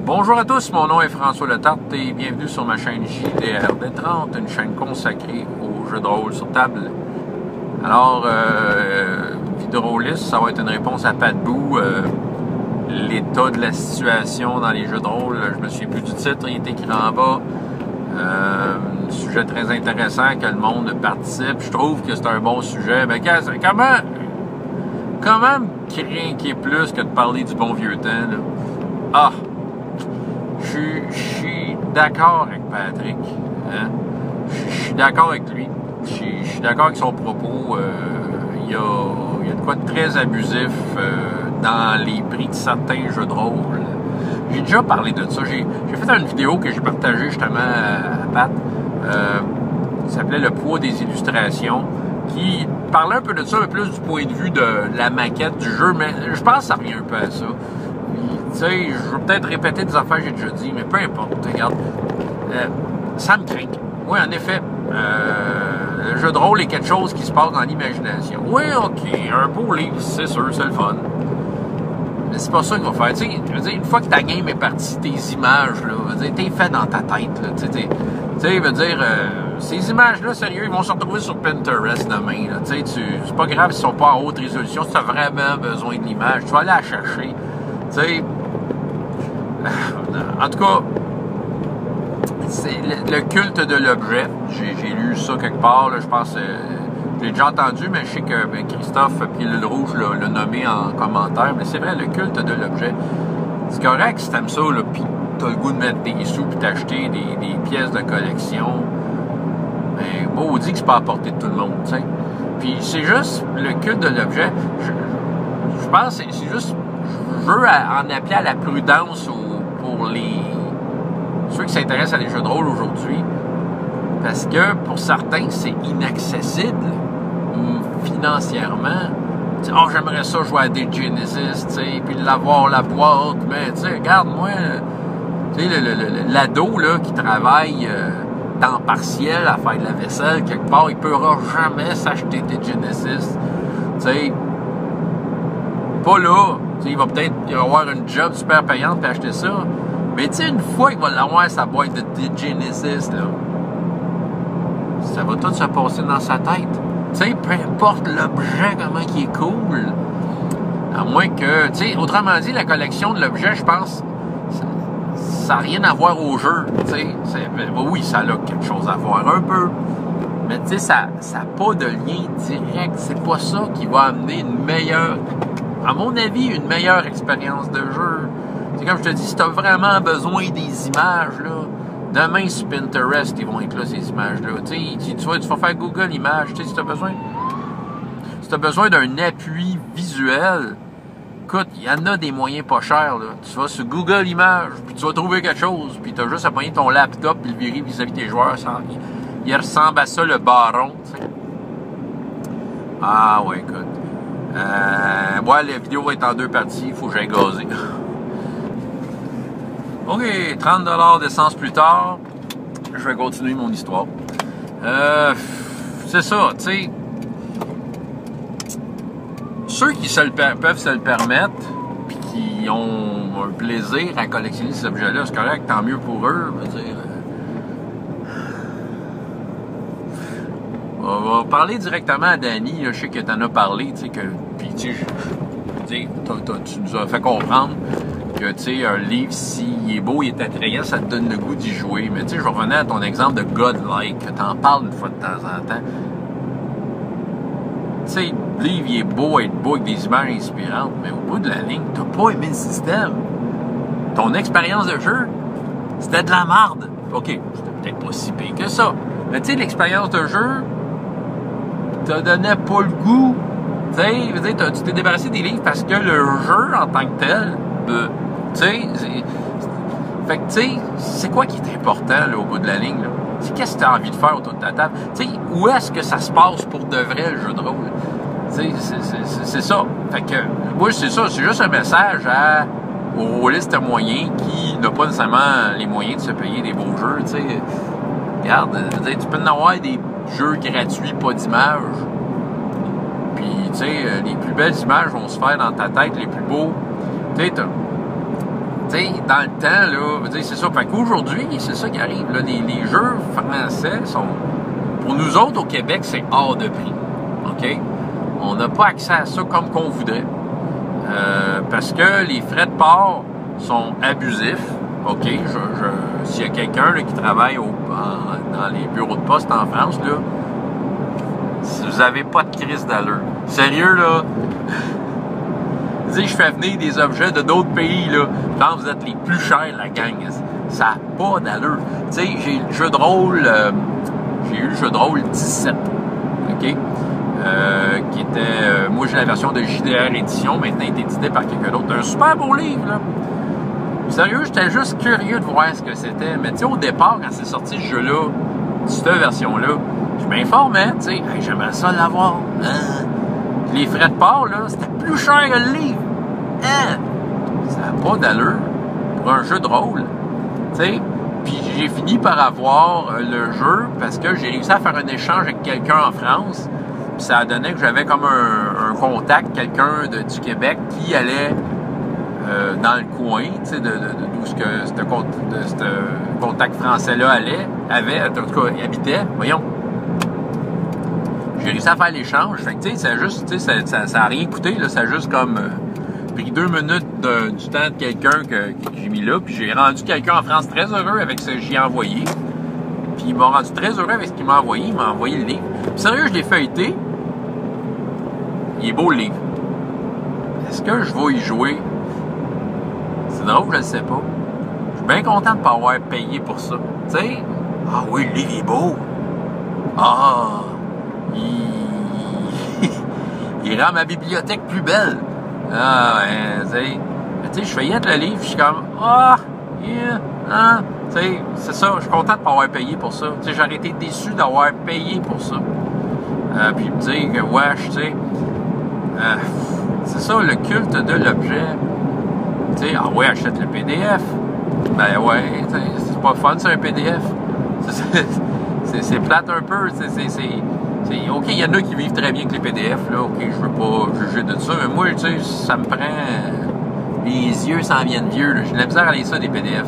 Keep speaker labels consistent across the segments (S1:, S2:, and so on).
S1: Bonjour à tous, mon nom est François Letarte et bienvenue sur ma chaîne JDRD30, une chaîne consacrée aux jeux de rôle sur table. Alors, vie de rôliste, ça va être une réponse à pas de bout. L'état de la situation dans les jeux de rôle, je me souviens plus du titre, il est écrit en bas. Sujet très intéressant, que le monde participe. Je trouve que c'est un bon sujet. Mais comment me craquer plus que de parler du bon vieux temps, là? Ah! Je suis d'accord avec Patrick. Hein? Je suis d'accord avec lui. Je suis d'accord avec son propos. Il y a de quoi de très abusif dans les prix de certains jeux de rôle. J'ai déjà parlé de ça. J'ai fait une vidéo que j'ai partagée justement à Pat. Ça s'appelait Le poids des illustrations, qui parlait un peu de ça, mais plus du point de vue de la maquette du jeu, mais je pense que ça revient un peu à ça. Tu sais, je vais peut-être répéter des affaires que j'ai déjà dit, mais peu importe, regarde. Ça me craint. Oui, en effet, le jeu de rôle est quelque chose qui se passe dans l'imagination. Oui, OK, un beau livre, c'est sûr, c'est le fun. Mais c'est pas ça qu'il va faire. Tu sais, je veux dire, une fois que ta game est partie, tes images, là, je veux dire, t'es fait dans ta tête, là. Tu sais, je veux dire, ces images-là, sérieux, ils vont se retrouver sur Pinterest demain, là. Tu sais, c'est pas grave s'ils sont pas en haute résolution. Si tu as vraiment besoin de l'image, tu vas aller la chercher. Tu sais, en tout cas, c'est le culte de l'objet. J'ai lu ça quelque part, là, je pense, je l'ai déjà entendu, mais je sais que Christophe Pied-le Rouge l'a nommé en commentaire, mais c'est vrai, le culte de l'objet. C'est correct si t'aimes ça, là, pis t'as le goût de mettre des sous pis t'acheter des pièces de collection, mais maudit que c'est pas à portée de tout le monde, tu sais. Puis c'est juste le culte de l'objet. Je pense que c'est juste, je veux en appeler à la prudence pour ceux qui s'intéressent à des jeux de rôle aujourd'hui, parce que pour certains, c'est inaccessible financièrement. Oh, j'aimerais ça jouer à des Genesis, tu sais, puis l'avoir la boîte, mais tu sais, regarde, moi, tu sais, l'ado, là, qui travaille temps partiel à faire de la vaisselle, quelque part, il ne pourra jamais s'acheter des Genesis, tu sais, pas là, tu sais, il va peut-être avoir une job super payante pour acheter ça, mais tu sais, une fois qu'il va l'avoir sa boîte de Genesis, là, ça va tout se passer dans sa tête. Tu sais, peu importe l'objet, comment il est cool. À moins que, tu sais, autrement dit, la collection de l'objet, je pense, ça n'a rien à voir au jeu. Tu sais, oui, ça a quelque chose à voir un peu. Mais tu sais, ça n'a pas de lien direct. C'est pas ça qui va amener une meilleure, à mon avis, une meilleure expérience de jeu. C'est comme je te dis, si tu as vraiment besoin des images, là, demain sur Pinterest, ils vont être là, ces images-là. Tu vas faire Google Images. Si tu as besoin d'un appui visuel, écoute, il y en a des moyens pas chers. Là. Tu vas sur Google Images, puis tu vas trouver quelque chose, puis tu as juste à prendre ton laptop et le virer vis-à-vis des joueurs. Il ressemble à ça, le baron. T'sais. Ah ouais, écoute. La vidéo va être en 2 parties, il faut que j'aille gazer. OK, 30$ d'essence plus tard, je vais continuer mon histoire. C'est ça, tu sais. Ceux qui peuvent se le permettre, puis qui ont un plaisir à collectionner ces objets-là, c'est correct, tant mieux pour eux. Je veux dire. On va parler directement à Danny, là, je sais que tu en as parlé, tu sais, puis tu nous as fait comprendre que, tu sais, un livre, s'il est beau, il est attrayant, ça te donne le goût d'y jouer. Mais, tu sais, je revenais à ton exemple de Godlike, que t'en parles une fois de temps en temps. Tu sais, le livre, il est beau, être beau avec des images inspirantes, mais au bout de la ligne, t'as pas aimé le système. Ton expérience de jeu, c'était de la marde. OK, c'était peut-être pas si pire que ça. Mais, tu sais, l'expérience de jeu te donnait pas le goût. Tu sais, tu t'es débarrassé des livres parce que le jeu, en tant que tel, tu sais, fait que, tu sais, c'est quoi qui est important, là, au bout de la ligne, là? C'est qu'est-ce que tu as envie de faire autour de ta table? Tu sais, où est-ce que ça se passe pour de vrai, le jeu de rôle? Tu sais, c'est ça. Fait que, moi, c'est ça, c'est juste un message aux rôlistes moyens qui n'ont pas nécessairement les moyens de se payer des beaux jeux, tu sais. Regarde, tu peux en avoir des jeux gratuits, pas d'images. Puis, tu sais, les plus belles images vont se faire dans ta tête, les plus beaux. Tu sais, tu sais, dans le temps, là, c'est ça. Fait qu'aujourd'hui, c'est ça qui arrive. Là, les jeux français sont, pour nous autres au Québec, c'est hors de prix. OK? On n'a pas accès à ça comme qu'on voudrait. Parce que les frais de port sont abusifs. OK? S'il y a quelqu'un là, qui travaille dans les bureaux de poste en France, là, si vous n'avez pas de crise d'allure. Sérieux, là. Je fais venir des objets de d'autres pays, là. Quand vous êtes les plus chers, la gang, ça n'a pas d'allure. Tu sais, j'ai eu le jeu de rôle 17, OK? Qui était... moi, j'ai la version de JDR Édition, maintenant il est édité par quelqu'un d'autre. Un super beau livre, là. Sérieux, j'étais juste curieux de voir ce que c'était. Mais tu sais, au départ, quand c'est sorti ce jeu-là, cette version-là, je m'informais, tu sais, hey, j'aimerais ça l'avoir. Hein? Les frais de port, là, c'était plus cher que le livre. Hein? Ça n'a pas d'allure pour un jeu de rôle. Tu sais, puis j'ai fini par avoir le jeu parce que j'ai réussi à faire un échange avec quelqu'un en France. Puis ça a donné que j'avais comme un contact, quelqu'un du Québec qui allait dans le coin, tu sais, d'où ce contact français-là en tout cas, habitait. Voyons. J'ai réussi à faire l'échange. Fait que, tu sais, ça a juste, tu sais, ça a rien coûté, là. Ça a juste comme pris 2 minutes du temps de quelqu'un que j'ai mis là. Puis j'ai rendu quelqu'un en France très heureux avec ce que j'y ai envoyé. Puis il m'a rendu très heureux avec ce qu'il m'a envoyé. Il m'a envoyé le livre. Puis sérieux, je l'ai feuilleté. Il est beau, le livre. Est-ce que je vais y jouer? C'est drôle, je ne sais pas. Je suis bien content de ne pas avoir payé pour ça. Tu sais? Ah oui, le livre est beau. Ah! Il rend ma bibliothèque plus belle. Ah, ouais, tu sais, je feuillette le livre, je suis comme, tu sais, c'est ça, je suis content de ne pas avoir payé pour ça. Tu sais, j'aurais été déçu d'avoir payé pour ça. Puis me dire que, wesh, tu sais, c'est ça, le culte de l'objet. Tu sais, ah ouais, achète le PDF. Ben ouais, c'est pas fun, c'est un PDF. C'est plate un peu, OK, il y en a qui vivent très bien avec les PDF, là. OK, je veux pas juger de ça, mais moi, tu sais, ça me prend... Les yeux s'en viennent vieux, là. J'ai de la misère à lire ça, des PDF.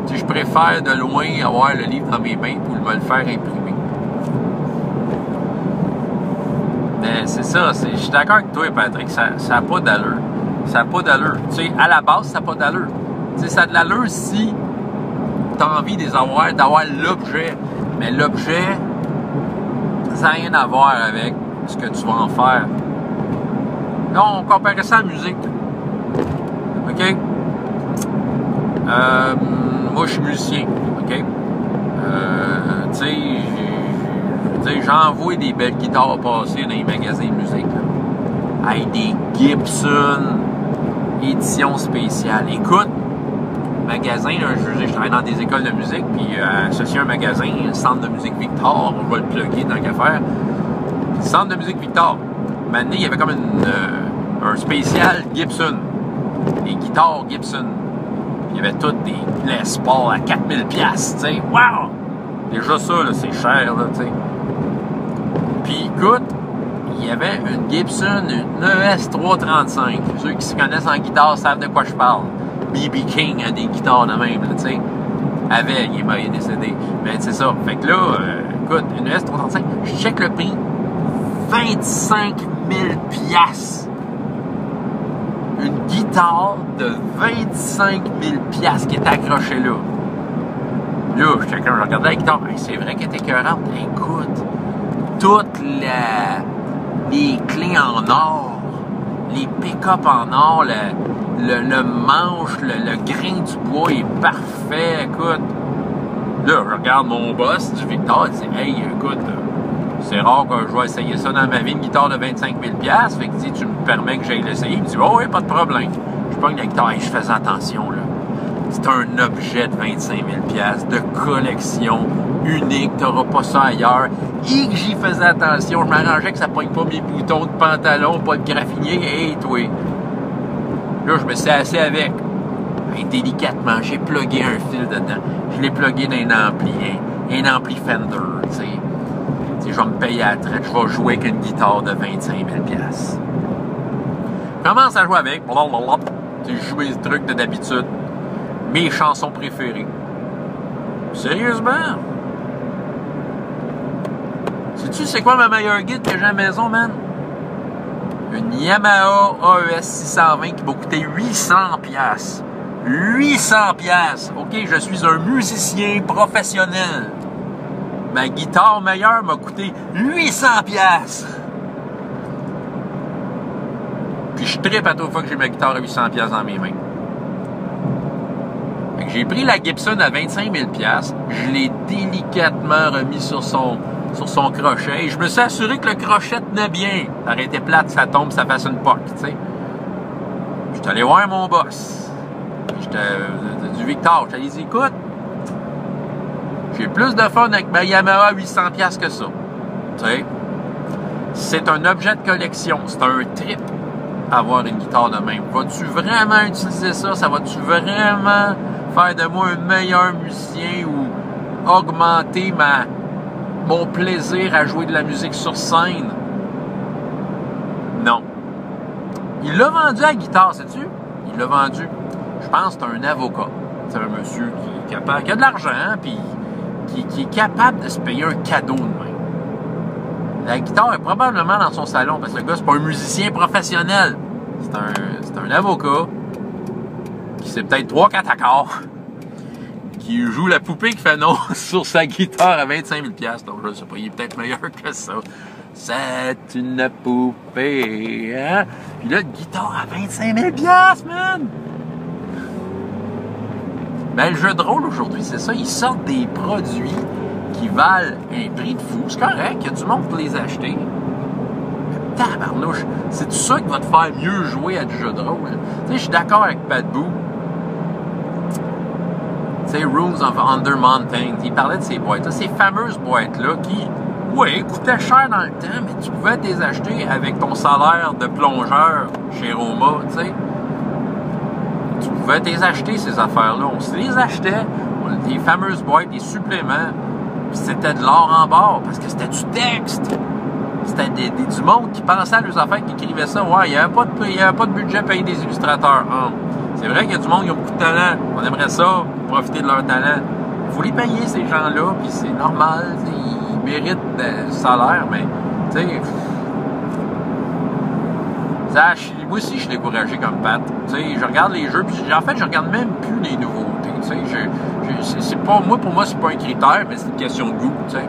S1: Tu sais, je préfère de loin avoir le livre dans mes mains pour me le faire imprimer. Mais c'est ça, je suis d'accord avec toi, Patrick, ça n'a pas d'allure. Ça n'a pas d'allure. Tu sais, à la base, ça n'a pas d'allure. Tu sais, ça a de l'allure si tu as envie d'avoir l'objet. Mais l'objet... ça n'a rien à voir avec ce que tu vas en faire. Là, on compare ça à la musique. OK? Moi, je suis musicien. OK? Tu sais, j'envoie des belles guitares passer dans les magasins de musique. Là. Hey, des Gibson édition spéciale. Écoute, magasin, là, je travaille dans des écoles de musique, puis associé à un magasin, le Centre de musique Victor, on va le plugger dans qu'à faire. Le Centre de musique Victor, maintenant, il y avait comme un spécial Gibson, des guitares Gibson. Il y avait toutes des Les Paul à 4000$, tu sais. Wow! Déjà ça, là, c'est cher, là, tu sais. Puis écoute, il y avait une Gibson, une ES335. Ceux qui se connaissent en guitare savent de quoi je parle. B.B. King a des guitares de même, tu sais. Il est décédé. Mais c'est ça. Fait que là, écoute, une ES335, je check le prix. 25 000$. Une guitare de 25 000$ qui est accrochée là. Là, je regardais la guitare. Hey, c'est vrai qu'elle était écœurante. Écoute, toutes les clés en or, les pick-up en or, le manche, le grain du bois est parfait. Écoute, là, je regarde mon boss du Victor, il dit, hey, écoute, c'est rare que je vais essayer ça dans ma vie, une guitare de 25 000$. Fait que tu me permets que j'aille l'essayer. Il me dit, oh oui, pas de problème. Je pogne la guitare, et je faisais attention, là. C'est un objet de 25 000$ de collection unique. Tu n'auras pas ça ailleurs. Et que j'y faisais attention. Je m'arrangeais que ça ne pogne pas mes boutons de pantalon, pas de graffinier. Hey, toi. Là, je me suis assis avec. Et délicatement, j'ai plugué un fil dedans. Je l'ai plugué dans un ampli Fender, tu sais. Je vais me payer à la traite. Je vais jouer avec une guitare de 25 000$. Je commence à jouer avec. Je joue les trucs de d'habitude. mes chansons préférées. Sérieusement? Sais-tu c'est quoi ma meilleure guide que j'ai à la maison, man? Une Yamaha AES 620 qui m'a coûté 800$. 800$! OK, je suis un musicien professionnel. Ma guitare meilleure m'a coûté 800$. Puis je trippe à toute fois que j'ai ma guitare à 800$ dans mes mains. Fait que j'ai pris la Gibson à 25 000$. Je l'ai délicatement remis sur son crochet. Et je me suis assuré que le crochet tenait bien. Ça aurait été plate, ça tombe, ça fasse une poque, tu sais. Je suis allé voir mon boss. Du Victor. Je lui ai dit, écoute, j'ai plus de fun avec ma Yamaha à 800$ que ça. Tu sais. C'est un objet de collection. C'est un trip avoir une guitare de même. Vas-tu vraiment utiliser ça? Ça va-tu vraiment faire de moi un meilleur musicien ou augmenter mon plaisir à jouer de la musique sur scène? Non. Il l'a vendu à la guitare, sais-tu? Il l'a vendu. Je pense que c'est un avocat. C'est un monsieur qui a de l'argent, puis qui est capable de se payer un cadeau de même. La guitare est probablement dans son salon, parce que le gars, c'est pas un musicien professionnel. C'est un avocat qui sait peut-être 3-4 accords, qui joue la poupée qui fait non sur sa guitare à 25 000$. Donc, je sais pas, il est peut-être meilleur que ça. C'est une poupée, hein? Puis là, une guitare à 25 000$, man! Ben, le jeu de rôle aujourd'hui, c'est ça. Ils sortent des produits qui valent un prix de fou. C'est correct, il y a du monde pour les acheter. Tabarnouche, c'est tout ça qui va te faire mieux jouer à du jeu de rôle. Tu sais, je suis d'accord avec Pat Boo. Tu sais, Rules of Under Mountain, il parlait de ces boîtes-là, ces fameuses boîtes-là qui, ouais, coûtaient cher dans le temps, mais tu pouvais te les acheter avec ton salaire de plongeur chez Roma, tu sais. Tu pouvais te les acheter, ces affaires-là. On se les achetait, des fameuses boîtes, des suppléments, puis c'était de l'or en barre, parce que c'était du texte. C'était du monde qui pensait à leurs affaires, qui écrivait ça. Ouais, il n'y avait pas de budget payé des illustrateurs. C'est vrai qu'il y a du monde qui a beaucoup de talent. On aimerait ça, profiter de leur talent. Il faut les payer, ces gens-là, puis c'est normal. Ils méritent du salaire, mais, tu sais... Moi aussi, je suis découragé comme Pat. Tu sais, je regarde les jeux, puis en fait, je regarde même plus les nouveautés. Tu sais, c'est pas... Pour moi, c'est pas un critère, mais c'est une question de goût, tu sais.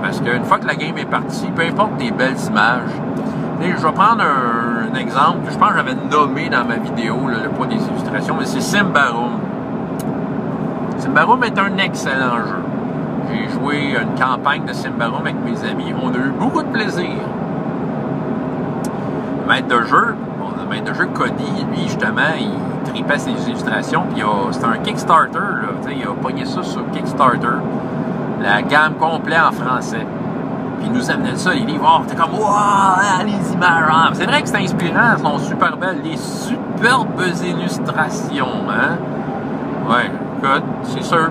S1: Parce qu'une fois que la game est partie, peu importe des belles images. Je vais prendre un exemple que je pense que j'avais nommé dans ma vidéo, là, le poids des illustrations, mais c'est Symbaroum. Symbaroum est un excellent jeu. J'ai joué une campagne de Symbaroum avec mes amis. On a eu beaucoup de plaisir. Le maître de jeu Cody, lui, justement, il tripait ses illustrations. Puis c'était un Kickstarter, là. Il a pogné ça sur Kickstarter. La gamme complète en français. Puis il nous amenait ça, les livres, t'es comme, waouh, les images. C'est vrai que c'est inspirant, elles sont super belles. Les superbes illustrations, hein? Ouais, écoute, c'est sûr.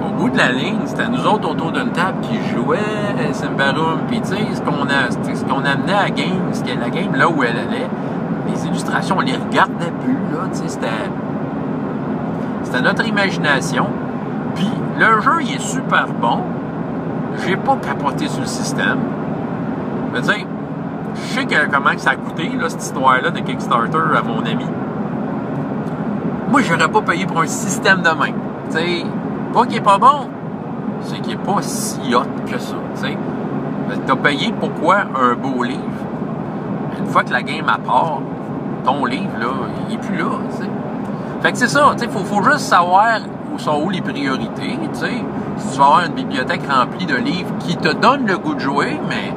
S1: Au bout de la ligne, c'était nous autres autour d'une table qui jouaient Symbaroum. Puis tu sais, ce qu'on amenait à la game, la game là où elle allait, les illustrations, on les regardait plus, là, tu sais, c'était notre imagination. Puis le jeu, il est super bon. J'ai pas capoté sur le système. Mais tu sais, je sais comment ça a coûté, là, cette histoire-là de Kickstarter à mon ami. Moi, j'aurais pas payé pour un système de même. Tu sais, pas qu'il est pas bon, c'est qu'il est pas si hot que ça, tu sais. T'as payé pourquoi un beau livre? Une fois que la game à part, ton livre, là, il est plus là, tu sais. Fait que c'est ça, tu sais, faut juste savoir sont où les priorités, tu sais. Si tu vas avoir une bibliothèque remplie de livres qui te donnent le goût de jouer, mais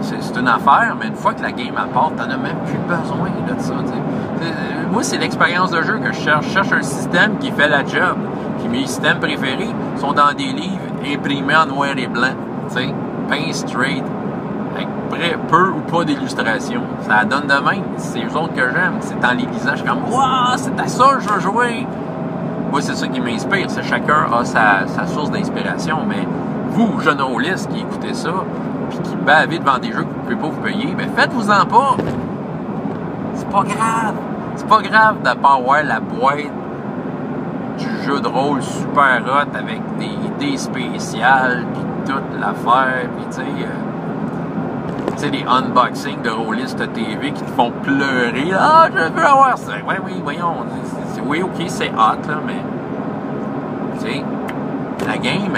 S1: c'est une affaire, mais une fois que la game apporte, t'en as même plus besoin de ça, tu sais. Moi, c'est l'expérience de jeu que je cherche. Je cherche un système qui fait la job. Puis mes systèmes préférés sont dans des livres imprimés en noir et blanc, tu sais, peint straight, avec peu ou pas d'illustration. Ça donne de même. C'est eux autres que j'aime. C'est en les lisant, je suis comme, waouh, c'est à ça que je veux jouer. Moi, c'est ça qui m'inspire. C'est chacun a sa source d'inspiration. Mais vous, jeunes rôlistes qui écoutez ça, puis qui bavez devant des jeux que vous ne pouvez pas vous payer, ben faites-vous-en pas. C'est pas grave. C'est pas grave de pas avoir la boîte du jeu de rôle super hot avec des idées spéciales, puis toute l'affaire, puis tu sais, des unboxings de rôlistes TV qui te font pleurer. Ah, je veux avoir ça. Ouais, oui, voyons. Oui, ok, c'est hot, là, mais tu sais, la game,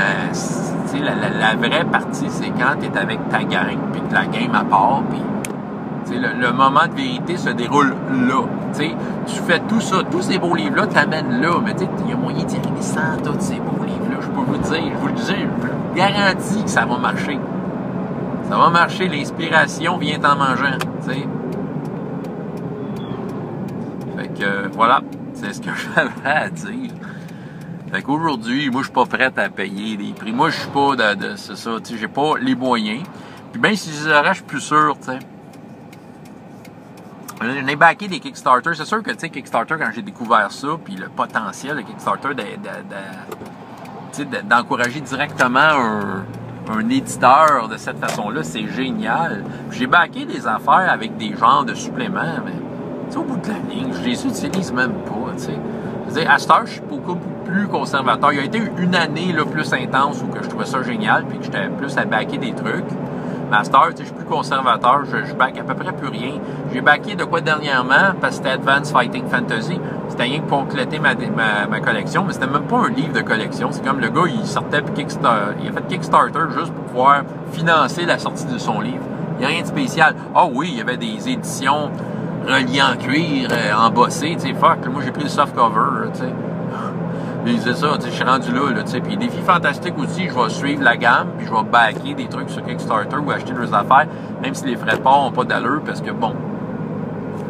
S1: la vraie partie, c'est quand tu es avec ta gang, puis que la game à part, puis le moment de vérité se déroule là. T'sais, tu fais tout ça, tous ces beaux livres-là t'amènent là, mais il y a moyen d'y arriver sans tous ces beaux livres-là. Je peux vous le dire, je vous garantis que ça va marcher. Ça va marcher, l'inspiration vient en mangeant. T'sais. Fait que voilà, c'est ce que j'avais à dire. Fait qu'aujourd'hui, moi je suis pas prêt à payer des prix. Moi je suis pas c'est ça, j'ai pas les moyens. Puis même si je les aurais, je suis plus sûr, tu sais. J'en ai backé des Kickstarter. C'est sûr que, tu sais, Kickstarter, quand j'ai découvert ça, puis le potentiel de Kickstarter d'encourager directement un éditeur de cette façon-là, c'est génial. J'ai backé des affaires avec des genres de suppléments, mais, tu sais, au bout de la ligne, je les utilise même pas, tu sais. Je veux dire, à cette heure, je suis beaucoup plus conservateur. Il y a été une année là, plus intense où que je trouvais ça génial, puis que j'étais plus à backer des trucs. Master, je suis plus conservateur, je back à peu près plus rien. J'ai backé de quoi dernièrement, parce que c'était Advanced Fighting Fantasy. C'était rien que pour compléter ma collection, mais c'était même pas un livre de collection. C'est comme le gars, il sortait Kickstarter. Il a fait Kickstarter juste pour pouvoir financer la sortie de son livre. Il n'y a rien de spécial. Ah oui, il y avait des éditions reliées en cuir, embossées, tu sais, fuck. Moi, j'ai pris le soft cover, tu sais. Puis c'est ça, tu sais, je suis rendu là, tu sais. Puis Défi Fantastique aussi, je vais suivre la gamme, puis je vais backer des trucs sur Kickstarter ou acheter des affaires, même si les frais de port n'ont pas d'allure, parce que bon,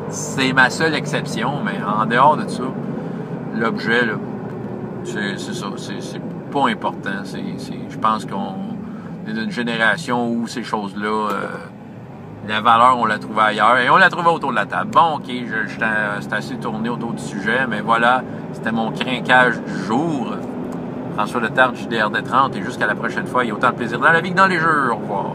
S1: c'est ma seule exception, mais en dehors de ça, l'objet, là, c'est ça, c'est pas important. Je pense qu'on est d'une génération où ces choses-là, la valeur, on la trouvait ailleurs, et on la trouvait autour de la table. Bon, ok, j'étais assez tourné autour du sujet, mais voilà, c'était mon crinquage du jour. François Letarte, JDRD30, et jusqu'à la prochaine fois, il y a autant de plaisir dans la vie que dans les jeux. Au revoir.